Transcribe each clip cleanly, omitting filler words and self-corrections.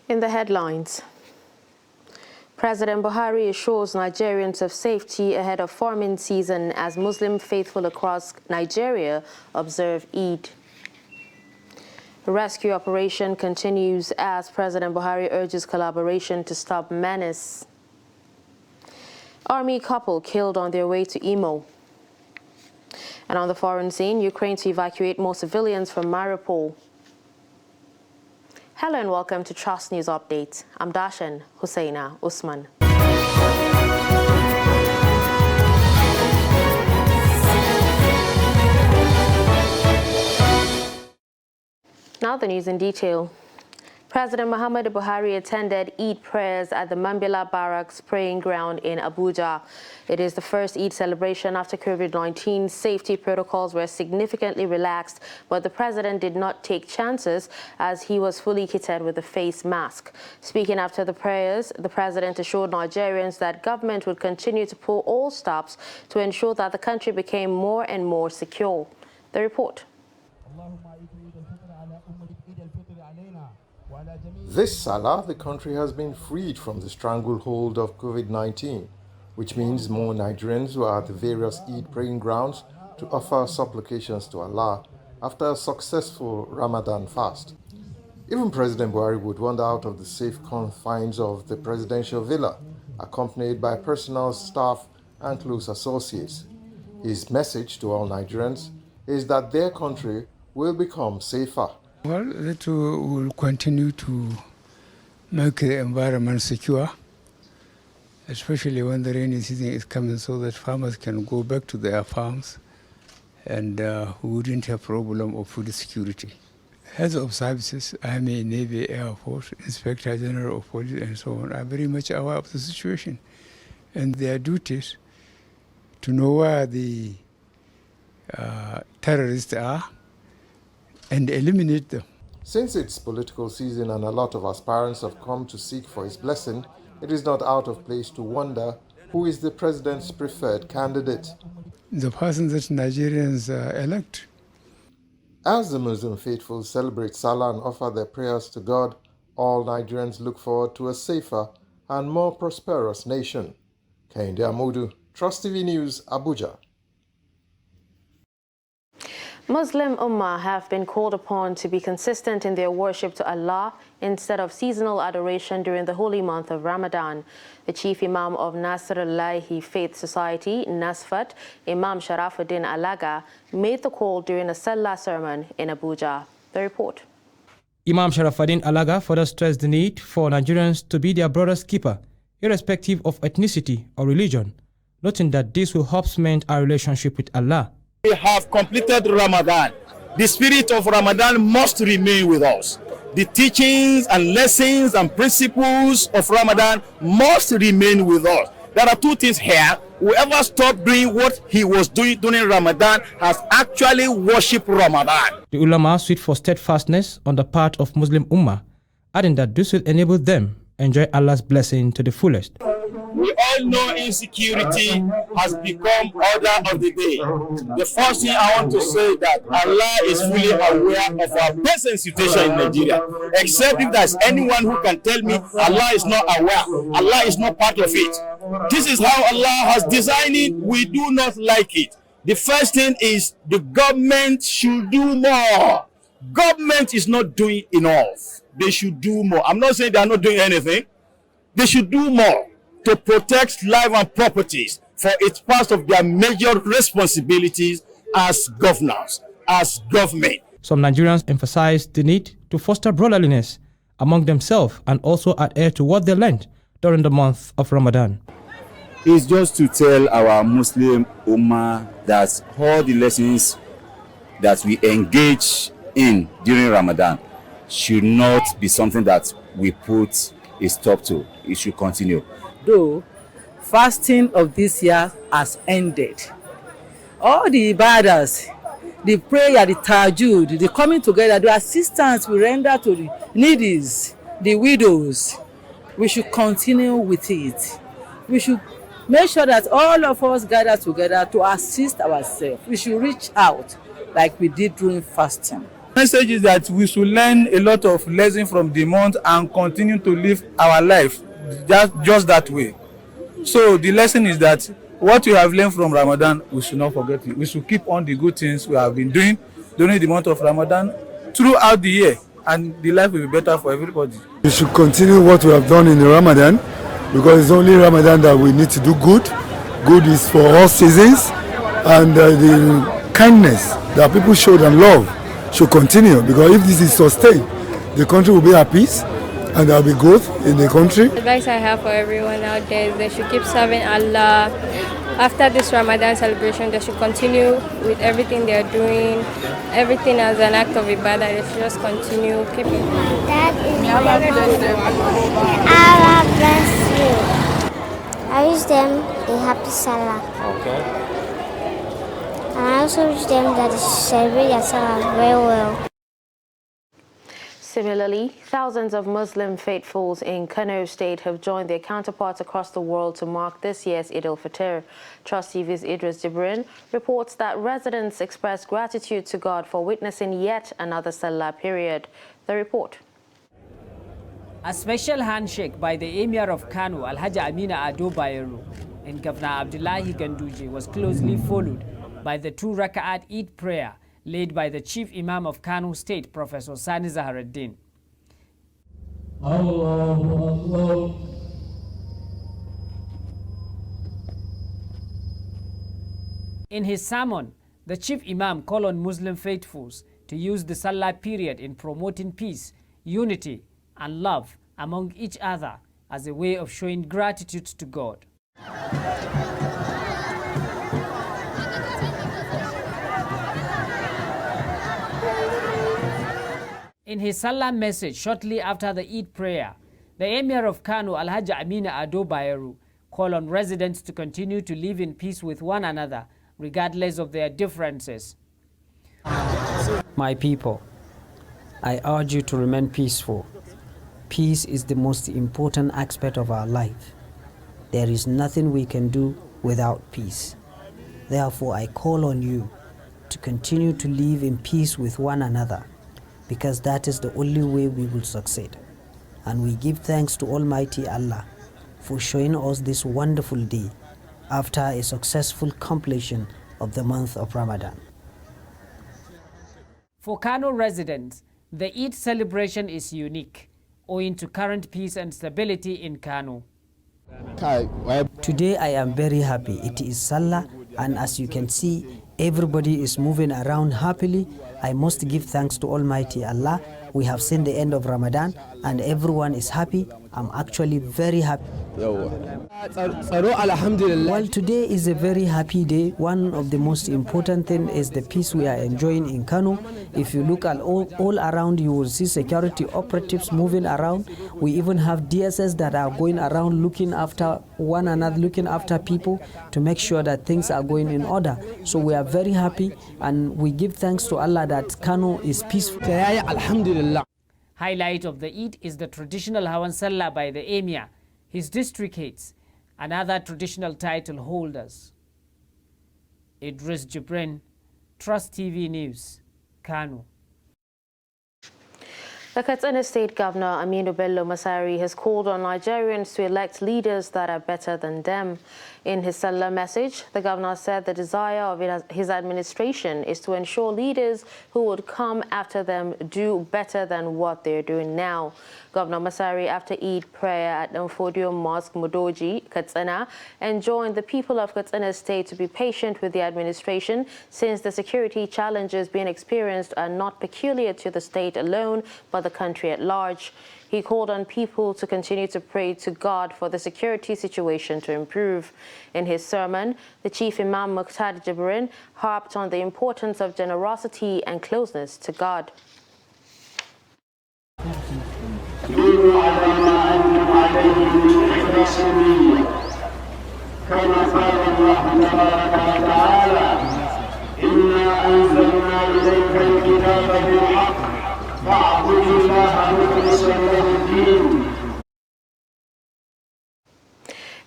In the headlines, President Buhari assures Nigerians of safety ahead of farming season as Muslim faithful across Nigeria observe Eid. The rescue operation continues as President Buhari urges collaboration to stop menace. Army couple killed on their way to Imo. And on the foreign scene, Ukraine to evacuate more civilians from Mariupol. Hello and welcome to Trust News Update. I'm Dashan Husseina Usman. Now the news in detail. President Muhammadu Buhari attended Eid prayers at the Mambila Barracks praying ground in Abuja. It is the first Eid celebration after COVID-19. Safety protocols were significantly relaxed, but the president did not take chances as he was fully kitted with a face mask. Speaking after the prayers, the president assured Nigerians that government would continue to pull all stops to ensure that the country became more and more secure. The report. This Salah, the country has been freed from the stranglehold of COVID-19, which means more Nigerians were at the various Eid praying grounds to offer supplications to Allah after a successful Ramadan fast. Even President Buhari would wander out of the safe confines of the presidential villa, accompanied by personal staff and close associates. His message to all Nigerians is that their country will become safer. Well, that will continue to make the environment secure, especially when the rainy season is coming, so that farmers can go back to their farms and we wouldn't have problem of food security. Heads of services, Army, Navy, Air Force, Inspector General of Police and so on are very much aware of the situation and their duties to know where the terrorists are and eliminate them. Since it's political season and a lot of aspirants have come to seek for his blessing, it is not out of place to wonder who is the president's preferred candidate. The person that Nigerians elect. As the Muslim faithful celebrate Salah and offer their prayers to God, all Nigerians look forward to a safer and more prosperous nation. Kehinde Amodu, Trust TV News, Abuja. Muslim Ummah have been called upon to be consistent in their worship to Allah instead of seasonal adoration during the holy month of Ramadan. The Chief Imam of Nasrullahi Faith Society, Nasfat, Imam Sharafuddin Alaga, made the call during a Salah sermon in Abuja. The report. Imam Sharafuddin Alaga further stressed the need for Nigerians to be their brother's keeper, irrespective of ethnicity or religion, noting that this will help cement our relationship with Allah. We have completed Ramadan. The spirit of Ramadan must remain with us. The teachings and lessons and principles of Ramadan must remain with us. There are two things here. Whoever stopped doing what he was doing during Ramadan has actually worshipped Ramadan. The ulama sued for steadfastness on the part of Muslim Ummah, adding that this will enable them enjoy Allah's blessing to the fullest. We all know insecurity has become order of the day. The first thing I want to say is that Allah is fully aware of our present situation in Nigeria. Except if there's anyone who can tell me Allah is not aware, Allah is not part of it. This is how Allah has designed it. We do not like it. The first thing is the government should do more. Government is not doing enough. They should do more. I'm not saying they are not doing anything. They should do more to protect life and properties, for it's part of their major responsibilities as governors, as government. Some Nigerians emphasize the need to foster brotherliness among themselves and also adhere to what they learned during the month of Ramadan. It's just to tell our Muslim Ummah that all the lessons that we engage in during Ramadan should not be something that we put a stop to. It should continue. Though fasting of this year has ended, all the ibadahs, the prayer, the tahajjud, the coming together, the assistance we render to the needy, the widows, we should continue with it. We should make sure that all of us gather together to assist ourselves. We should reach out like we did during fasting. Message is that we should learn a lot of lessons from the month and continue to live our life just that way. So the lesson is that what we have learned from Ramadan, we should not forget it. We should keep on the good things we have been doing during the month of Ramadan throughout the year, and the life will be better for everybody. We should continue what we have done in the Ramadan, because it's only Ramadan that we need to do good. Good is for all seasons, and the kindness that people showed and love should continue, because if this is sustained, the country will be at peace and there will be growth in the country. The advice I have for everyone out there is they should keep serving Allah. After this Ramadan celebration, they should continue with everything they are doing, everything as an act of ibadah. They should just continue keeping. That is Allah bless you. I wish them a happy Salah. Okay. And I also wish them that they celebrate their Salah very well. Similarly, thousands of Muslim faithfuls in Kano State have joined their counterparts across the world to mark this year's Eid al-Fitr. Trust TV's Idris Jibrin reports that residents expressed gratitude to God for witnessing yet another Salah period. The report. A special handshake by the Emir of Kano, Alhaji Amina Ado Bayero, and Governor Abdullahi Ganduje was closely followed by the 2 Raka'at Eid prayer led by the Chief Imam of Kano State, Professor Sani Zaharuddin. In his sermon, the Chief Imam called on Muslim faithfuls to use the Salah period in promoting peace, unity, and love among each other as a way of showing gratitude to God. In his Salah message shortly after the Eid prayer, the Emir of Kano, Alhaji Amina Ado Bayero, called on residents to continue to live in peace with one another, regardless of their differences. My people, I urge you to remain peaceful. Peace is the most important aspect of our life. There is nothing we can do without peace. Therefore, I call on you to continue to live in peace with one another, because that is the only way we will succeed. And we give thanks to Almighty Allah for showing us this wonderful day after a successful completion of the month of Ramadan. For Kano residents, the Eid celebration is unique, owing to current peace and stability in Kano. Today I am very happy. It is Salah, and as you can see, everybody is moving around happily. I must give thanks to Almighty Allah. We have seen the end of Ramadan and everyone is happy. I'm actually very happy. Well, today is a very happy day. One of the most important things is the peace we are enjoying in Kano. If you look at all around, you will see security operatives moving around. We even have DSS that are going around looking after one another, looking after people to make sure that things are going in order. So we are very happy and we give thanks to Allah that Kano is peaceful. Alhamdulillah. Highlight of the Eid is the traditional Hawan Salah by the Emir, his district heads, and other traditional title holders. Idris Jibrin, Trust TV News, Kano. The Katsina State Governor Aminu Bello Masari has called on Nigerians to elect leaders that are better than them. In his Salah message, the governor said the desire of his administration is to ensure leaders who would come after them do better than what they're doing now. Governor Masari, after Eid prayer at Mfodio Mosque, Mudoji, Katsina, enjoined the people of Katsina State to be patient with the administration, since the security challenges being experienced are not peculiar to the state alone, but the country at large. He called on people to continue to pray to God for the security situation to improve. In his sermon, the Chief Imam Muqtada Jibrin harped on the importance of generosity and closeness to God.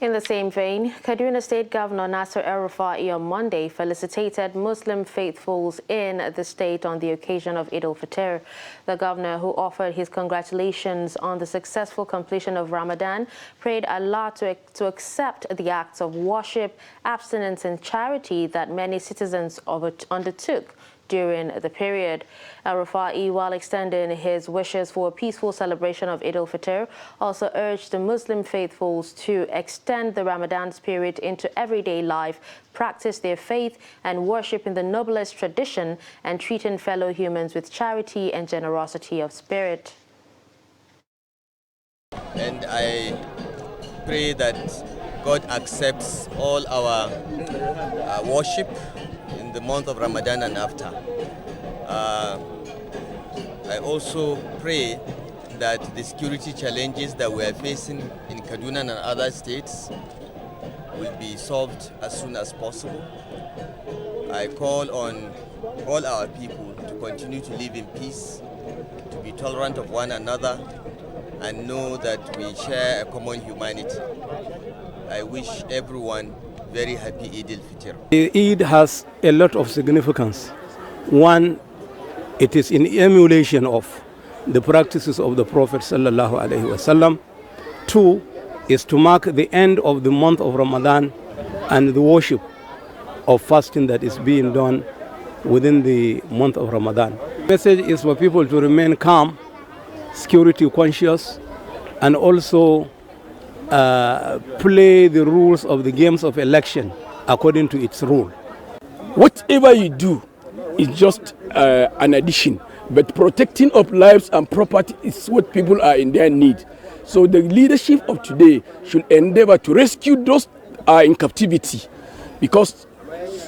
In the same vein, Kaduna State Governor Nasir El-Rufai on Monday felicitated Muslim faithfuls in the state on the occasion of Eid al-Fitr. The governor, who offered his congratulations on the successful completion of Ramadan, prayed Allah to accept the acts of worship, abstinence and charity that many citizens undertook during the period. El-Rufai, while extending his wishes for a peaceful celebration of Eid al-Fitr, also urged the Muslim faithfuls to extend the Ramadan spirit into everyday life, practice their faith and worship in the noblest tradition, and treating fellow humans with charity and generosity of spirit. And I pray that God accepts all our worship in the month of Ramadan and after. I also pray that the security challenges that we are facing in Kaduna and other states will be solved as soon as possible. I call on all our people to continue to live in peace, to be tolerant of one another, and know that we share a common humanity. I wish everyone very happy Eid al-Fitr. Eid has a lot of significance. One, it is in emulation of the practices of the Prophet sallallahu alaihi wasallam. Two, is to mark the end of the month of Ramadan and the worship of fasting that is being done within the month of Ramadan. The message is for people to remain calm, security conscious, and also play the rules of the games of election according to its rule. Whatever you do is just an addition, but protecting of lives and property is what people are in their need. So the leadership of today should endeavor to rescue those who are in captivity, because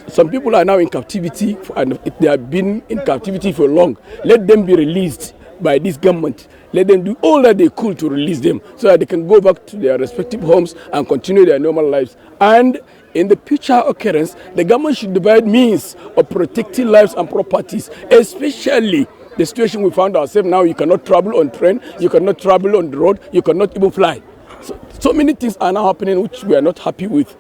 some people are now in captivity and they have been in captivity for long. Let them be released by this government. Let them do all that they could to release them so that they can go back to their respective homes and continue their normal lives. And in the future occurrence, the government should devise means of protecting lives and properties, especially the situation we found ourselves now. You cannot travel on train, you cannot travel on the road, you cannot even fly. So many things are now happening which we are not happy with.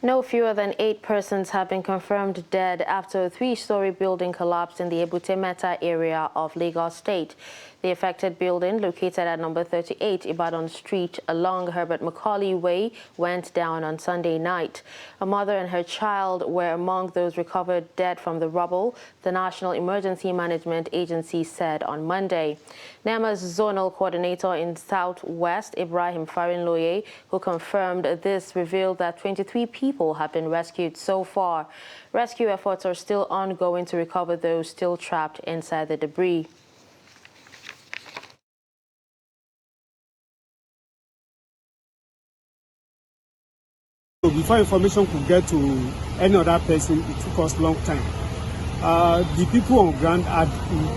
No fewer than 8 persons have been confirmed dead after a 3-story building collapsed in the Ebute Metta area of Lagos State. The affected building, located at number 38 Ibadan Street along Herbert Macaulay Way, went down on Sunday night. A mother and her child were among those recovered dead from the rubble, the National Emergency Management Agency said on Monday. NEMA's zonal coordinator in Southwest, Ibrahim Farinloye, who confirmed this, revealed that 23 people have been rescued so far. Rescue efforts are still ongoing to recover those still trapped inside the debris. Before information could get to any other person, it took us a long time. The people on ground had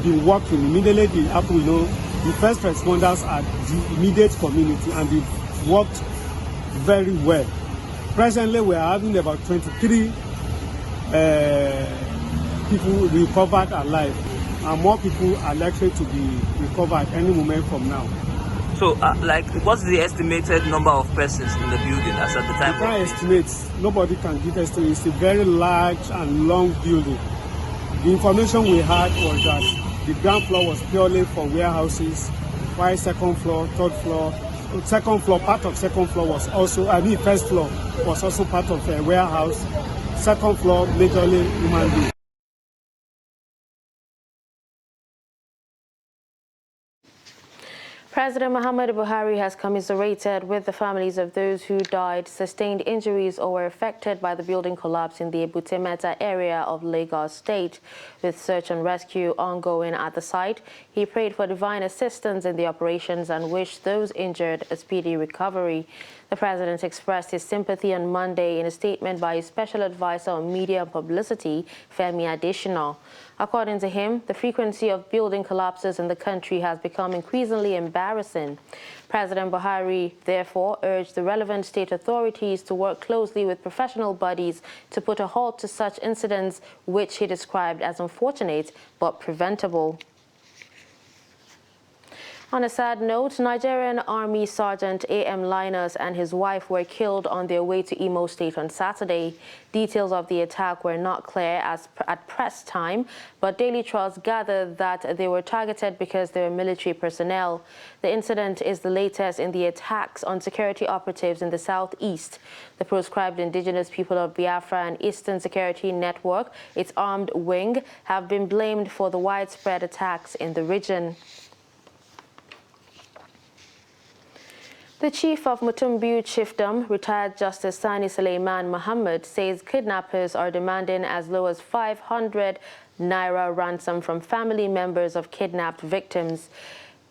been working immediately. The first responders are the immediate community, and they worked very well. Presently, we are having about 23 people recovered alive, and more people are likely to be recovered any moment from now. So, what's the estimated number of persons in the building as at the time? We can't estimate. Nobody can give estimate. It's a very large and long building. The information we had was that the ground floor was purely for warehouses, while second floor, third floor, part of second floor was also, first floor was also part of a warehouse. Second floor, majorly human beings. President Muhammadu Buhari has commiserated with the families of those who died, sustained injuries or were affected by the building collapse in the Ebute Metta area of Lagos State. With search and rescue ongoing at the site, he prayed for divine assistance in the operations and wished those injured a speedy recovery. The president expressed his sympathy on Monday in a statement by his special advisor on media and publicity, Femi Adesina. According to him, the frequency of building collapses in the country has become increasingly embarrassing. President Buhari therefore urged the relevant state authorities to work closely with professional bodies to put a halt to such incidents, which he described as unfortunate but preventable. On a sad note, Nigerian Army Sergeant A.M. Linus and his wife were killed on their way to Imo State on Saturday. Details of the attack were not clear at press time, but Daily Trust gathered that they were targeted because they were military personnel. The incident is the latest in the attacks on security operatives in the southeast. The proscribed indigenous people of Biafra and Eastern Security Network, its armed wing, have been blamed for the widespread attacks in the region. The chief of Mutumbu Chiefdom, retired Justice Sani Suleiman Muhammad, says kidnappers are demanding as low as 500 naira ransom from family members of kidnapped victims.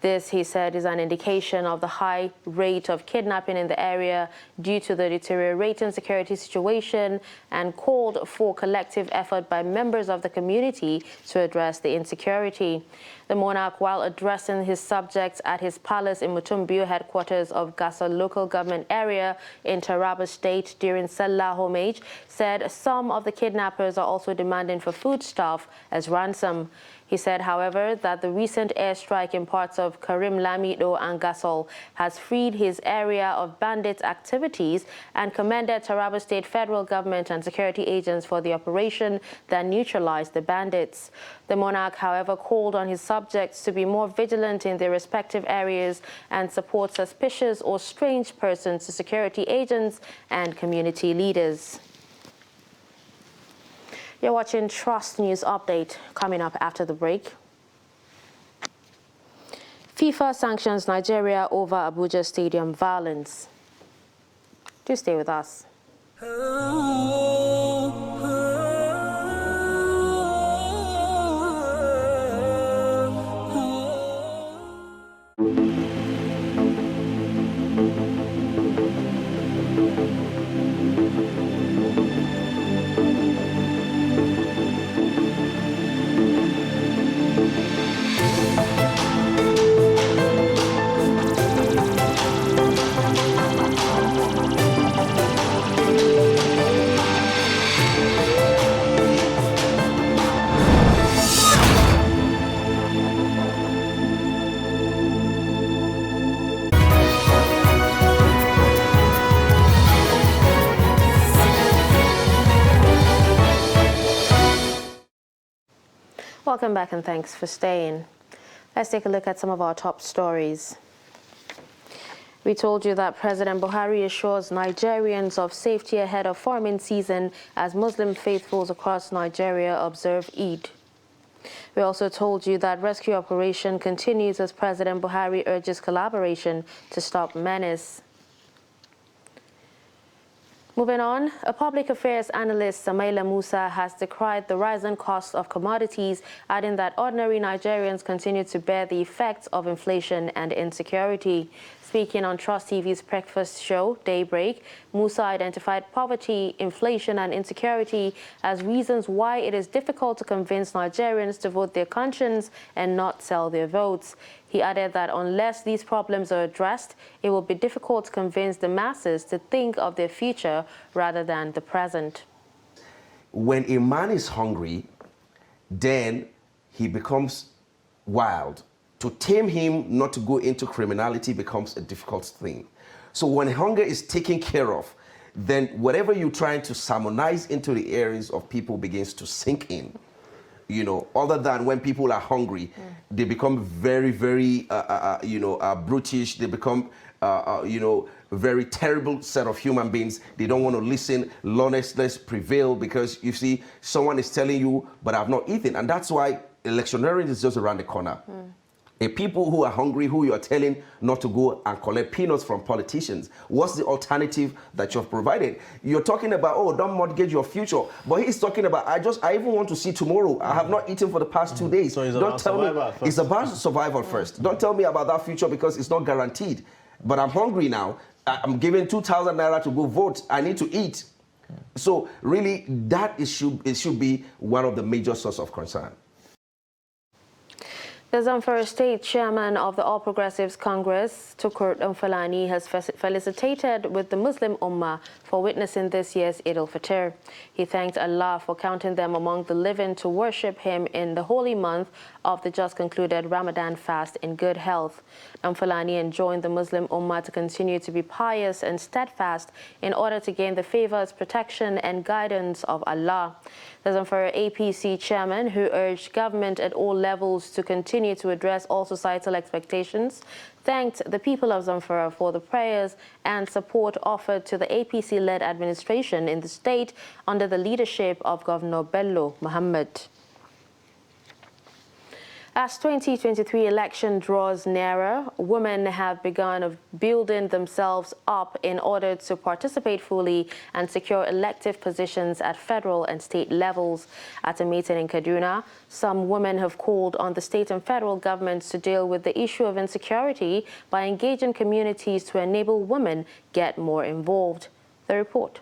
This, he said, is an indication of the high rate of kidnapping in the area due to the deteriorating security situation, and called for collective effort by members of the community to address the insecurity. The monarch, while addressing his subjects at his palace in Mutumbu, headquarters of Gasa local government area in Taraba State during Salah homage, said some of the kidnappers are also demanding for foodstuff as ransom. He said, however, that the recent airstrike in parts of Karim Lamido and Gasol has freed his area of bandit activities, and commended Taraba State federal government and security agents for the operation that neutralized the bandits. The monarch, however, called on his subjects to be more vigilant in their respective areas and support suspicious or strange persons to security agents and community leaders. You're watching Trust News Update. Coming up after the break. FIFA sanctions Nigeria over Abuja Stadium violence. Do stay with us. Welcome back and thanks for staying. Let's take a look at some of our top stories. We told you that President Buhari assures Nigerians of safety ahead of farming season as Muslim faithfuls across Nigeria observe Eid. We also told you that rescue operation continues as President Buhari urges collaboration to stop menace. Moving on, a public affairs analyst, Samaila Musa, has decried the rising cost of commodities, adding that ordinary Nigerians continue to bear the effects of inflation and insecurity. Speaking on Trust TV's breakfast show, Daybreak, Musa identified poverty, inflation and insecurity as reasons why it is difficult to convince Nigerians to vote their conscience and not sell their votes. He added that unless these problems are addressed, it will be difficult to convince the masses to think of their future rather than the present. When a man is hungry, then he becomes wild. To tame him not to go into criminality becomes a difficult thing. So when hunger is taken care of, then whatever you're trying to sermonize into the areas of people begins to sink in. You know, other than when people are hungry, they become very, very, brutish. They become, a very terrible set of human beings. They don't want to listen. Lawlessness prevail because, you see, someone is telling you, but I've not eaten. And that's why electioneering is just around the corner. A people who are hungry, who you are telling not to go and collect peanuts from politicians. What's the alternative that you've provided? You're talking about, oh, don't mortgage your future. But he's talking about, I even want to see tomorrow. I have not eaten for the past 2 days. So it's don't about tell me survival first. it's about survival first. Don't tell me about that future because it's not guaranteed. but I'm hungry now. I'm given 2,000 naira to go vote. I need to eat. So really, it should be one of the major sources of concern. The Zamfara State Chairman of the All Progressives Congress, Tukur Mfalani, has felicitated with the Muslim Ummah for witnessing this year's Eid al-Fitr. He thanked Allah for counting them among the living to worship Him in the holy month of the just concluded Ramadan fast in good health. Mfalani enjoined the Muslim Ummah to continue to be pious and steadfast in order to gain the favors, protection and guidance of Allah. The Zamfara APC chairman, who urged government at all levels to continue to address all societal expectations, thanked the people of Zamfara for the prayers and support offered to the APC-led administration in the state under the leadership of Governor Bello Muhammad. As 2023 election draws nearer, women have begun building themselves up in order to participate fully and secure elective positions at federal and state levels. At a meeting in Kaduna, some women have called on the state and federal governments to deal with the issue of insecurity by engaging communities to enable women get more involved. The report.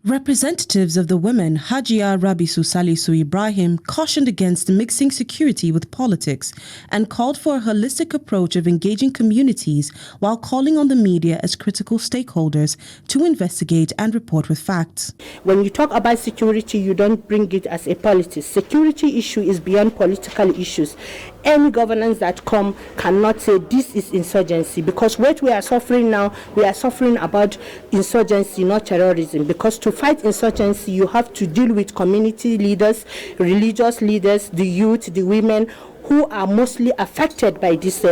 Representatives of the women, Hajia Rabisu Salisu Ibrahim, cautioned against mixing security with politics and called for a holistic approach of engaging communities while calling on the media as critical stakeholders to investigate and report with facts. When you talk about security, you don't bring it as a politics. Security issue is beyond political issues. Any governance that come cannot say this is insurgency, because what we are suffering now, we are suffering about insurgency, not terrorism. Because to fight insurgency, you have to deal with community leaders, religious leaders, the youth, the women, who are mostly affected by this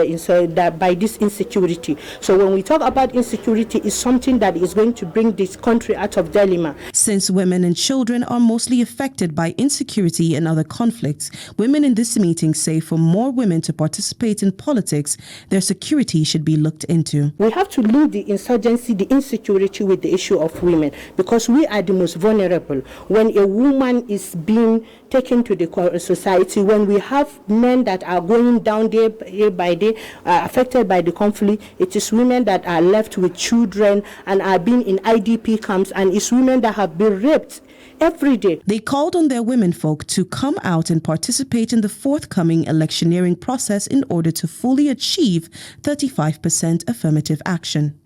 insecurity. So when we talk about insecurity, it's something that is going to bring this country out of dilemma. Since women and children are mostly affected by insecurity and other conflicts, women in this meeting say for more women to participate in politics, their security should be looked into. We have to link the insurgency, the insecurity with the issue of women, because we are the most vulnerable. When a woman is being taken to the society, when we have men that are going down day by day, affected by the conflict, it is women that are left with children and are being in IDP camps, and it's women that have been raped every day. They called on their womenfolk to come out and participate in the forthcoming electioneering process in order to fully achieve 35% affirmative action.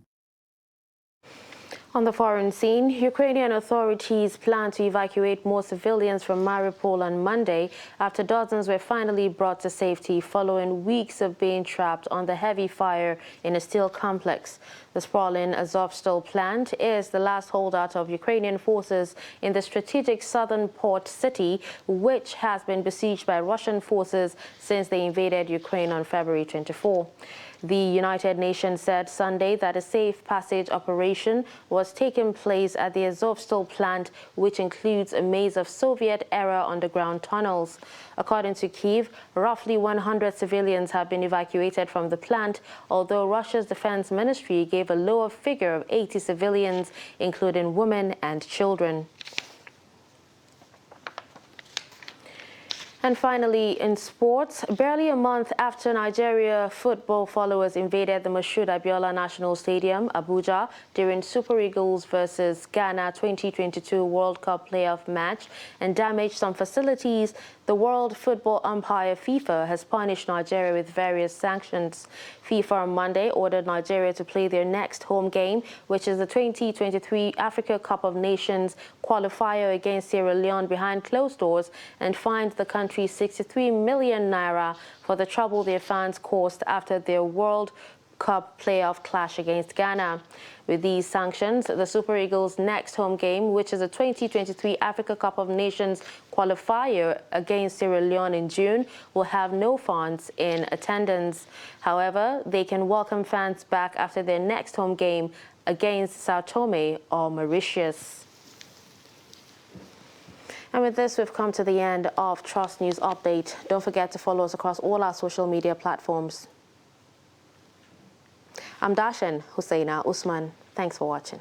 On the foreign scene, Ukrainian authorities plan to evacuate more civilians from Mariupol on Monday after dozens were finally brought to safety following weeks of being trapped under heavy fire in a steel complex. The sprawling Azovstal plant is the last holdout of Ukrainian forces in the strategic southern port city, which has been besieged by Russian forces since they invaded Ukraine on February 24. The United Nations said Sunday that a safe passage operation was taking place at the Azovstal plant, which includes a maze of Soviet-era underground tunnels. According to Kyiv, roughly 100 civilians have been evacuated from the plant, although Russia's defense ministry gave a lower figure of 80 civilians, including women and children. And finally, in sports, barely a month after Nigeria football followers invaded the Moshood Abiola National Stadium, Abuja, during Super Eagles versus Ghana 2022 World Cup playoff match and damaged some facilities, the World Football Umpire FIFA has punished Nigeria with various sanctions. FIFA on Monday ordered Nigeria to play their next home game, which is the 2023 Africa Cup of Nations qualifier against Sierra Leone behind closed doors, and fined the country 63 million naira for the trouble their fans caused after their World Cup playoff clash against Ghana. With these sanctions, the Super Eagles' next home game, which is a 2023 Africa Cup of Nations qualifier against Sierra Leone in June, will have no fans in attendance. However, they can welcome fans back after their next home game against Sao Tome or Mauritius. And with this, we've come to the end of Trust News Update. Don't forget to follow us across all our social media platforms. I'm Dashan Husseina Usman. Thanks for watching.